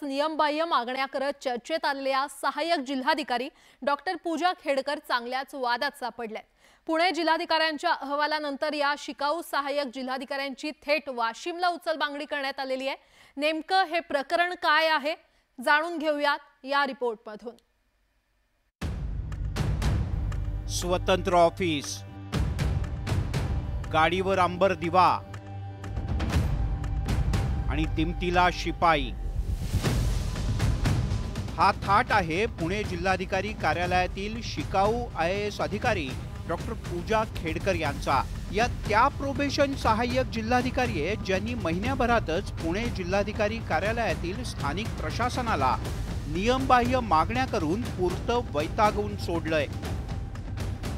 नियमबाह्य मागण्या करत चर्चेत आलेल्या सहाय्यक जिल्हाधिकारी डॉक्टर पूजा खेडकर चांगल्याच वादात सापडल्यात। पुणे जिल्हाधिकाऱ्यांच्या अहवालानंतर या शिकाऊ सहाय्यक जिल्हाधिकाऱ्यांची थेट वाशिमला उचलबांगडी करण्यात आलेली आहे। नेमकं हे प्रकरण काय आहे जाणून घेऊयात या रिपोर्टमधून। स्वतंत्र ऑफिस, गाडीवर अंबर दिवा आणि तिमतीला शिपाई, हा थाट आहे पुणे जिल्हाधिकारी कार्यालयातील शिकाऊ IAS अधिकारी डॉक्टर पूजा खेडकर यांचा। या त्या प्रोबेशन सहाय्यक जिल्हाधिकारी आहेत ज्यांनी महिन्याभरातच पुणे जिल्हाधिकारी कार्यालयातील स्थानिक प्रशासनाला नियमबाह्य मागण्या करून पुरतं वैतागून सोडलंय।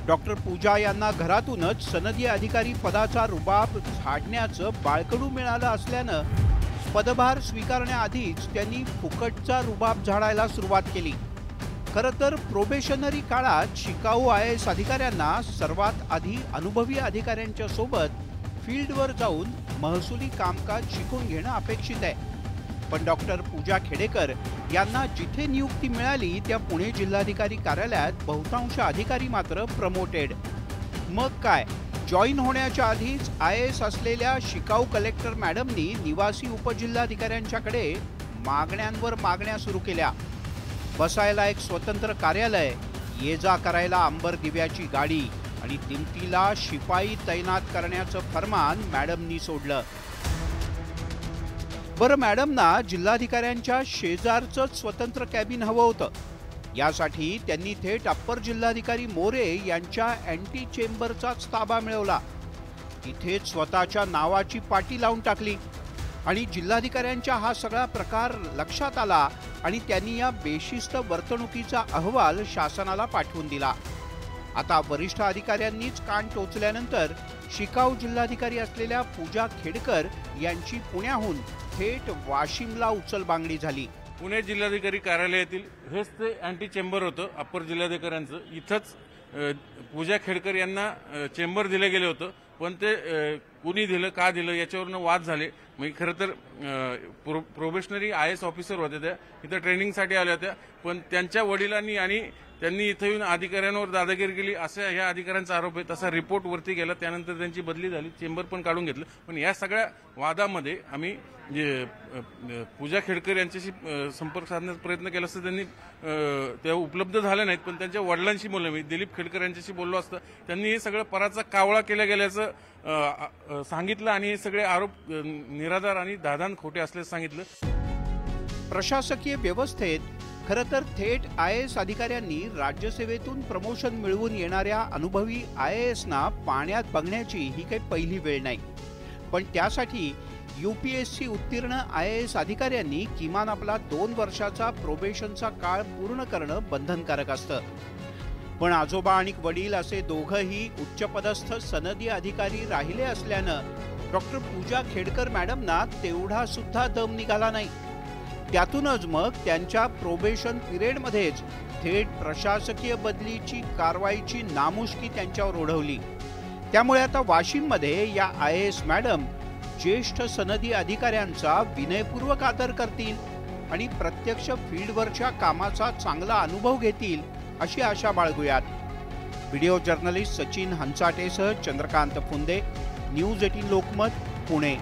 डॉक्टर पूजा यांना घरातूनच सनदी अधिकारी पदाचा रुबाब झाडण्याचं बाळकडू मिळालं असल्यानं पदभार स्वीकारण्याआधीच त्यांनी फुकटचा रुबाब झाडायला सुरुवात केली। खरं तर प्रोबेशनरी काळात शिकाऊ IAS अधिकाऱ्यांना सर्वात आधी अनुभवी अधिकाऱ्यांच्या सोबत फील्डवर जाऊन महसुली कामकाज शिकून घेणं अपेक्षित आहे। पण डॉक्टर पूजा खेडेकर यांना जिथे नियुक्ती मिळाली त्या पुणे जिल्हाधिकारी कार्यालयात बहुतांश अधिकारी मात्र प्रमोटेड। मग काय, जॉईन होण्याच्या आधीच IAS असलेल्या शिकाऊ कलेक्टर मॅडमनी निवासी उपजिल्हाधिकाऱ्यांच्याकडे मागण्यांवर मागण्या सुरू केल्या। बसायला एक स्वतंत्र कार्यालय, ये जा करायला अंबर दिव्याची गाडी आणि तिमतीला शिपाई तैनात करण्याचं फरमान मॅडमनी सोडलं। बरं, मॅडमना जिल्हाधिकाऱ्यांच्या शेजारचंच स्वतंत्र कॅबिन हवं होतं। यासाठी त्यांनी थेट अप्पर जिल्हाधिकारी मोरे यांच्या अँटी चेंबरचाच ताबा मिळवला। इथेच स्वतःच्या नावाची पाटी लावून टाकली आणि जिल्हाधिकाऱ्यांच्या हा सगळा प्रकार लक्षात आला आणि त्यांनी या बेशिस्त वर्तणुकीचा अहवाल शासनाला पाठवून दिला। आता वरिष्ठ अधिकाऱ्यांनीच कान टोचल्यानंतर शिकाऊ जिल्हाधिकारी असलेल्या पूजा खेडकर यांची पुण्याहून थेट वाशिमला उचलबांगडी झाली। पुणे जिल्हाधिकारी कार्यालयातील हेच ते अँटी चेंबर होतं अप्पर जिल्हाधिकाऱ्यांचं। इथंच पूजा खेडकर यांना चेंबर दिलं गेलं होतं, पण ते कुणी दिलं, का दिलं याच्यावरून वाद झाले। म्हणजे खरं तर प्रोबेशनरी IAS ऑफिसर होत्या, त्या इथं ट्रेनिंगसाठी आल्या होत्या, पण त्यांच्या वडिलांनी आणि त्यांनी इथं येऊन अधिकाऱ्यांवर दादागिरी केली असा ह्या अधिकाऱ्यांचा आरोप आहे। तसा रिपोर्ट वरती गेला, त्यानंतर त्यांची बदली झाली, चेंबर पण काढून घेतलं। पण या सगळ्या वादामध्ये आम्ही पूजा खेडकर यांच्याशी संपर्क साधण्याचा प्रयत्न केला असता त्यांनी त्या उपलब्ध झाल्या नाहीत, पण त्यांच्या वडिलांशी बोललो मी, दिलीप खेडकर यांच्याशी बोललो असतं, त्यांनी हे सगळं पराचा कावळा केला गेल्याचं सांगितलं आणि हे सगळे आरोप निराधार आणि दादान खोटे असल्याचं सांगितलं। प्रशासकीय व्यवस्थेत खरं तर थेट IAS अधिकाऱ्यांनी राज्यसेवेतून प्रमोशन मिळवून येणाऱ्या अनुभवी IASना पाण्यात बघण्याची ही काही पहिली वेळ नाही। पण त्यासाठी UPSC उत्तीर्ण IAS अधिकाऱ्यांनी किमान आपला 2 वर्षाचा प्रोबेशनचा काळ पूर्ण करणं बंधनकारक असतं। पण आजोबा आणि वडील असे दोघंही उच्चपदस्थ सनदी अधिकारी राहिले असल्यानं डॉक्टर पूजा खेडकर मॅडमना तेवढा सुद्धा दम निघाला नाही। त्यातूनच मग त्यांच्या प्रोबेशन पिरियडमध्येच थेट प्रशासकीय बदलीची कारवाईची नामुष्की त्यांच्यावर ओढवली। त्यामुळे आता वाशिममध्ये या IAS मॅडम ज्येष्ठ सनदी अधिकाऱ्यांचा विनयपूर्वक आदर करतील आणि प्रत्यक्ष फील्डवरच्या कामाचा चांगला अनुभव घेतील अशी आशा बाळगूयात। व्हिडिओ जर्नलिस्ट सचिन हंचाटेसह चंद्रकांत फुंदे, न्यूज 18 लोकमत, पुणे।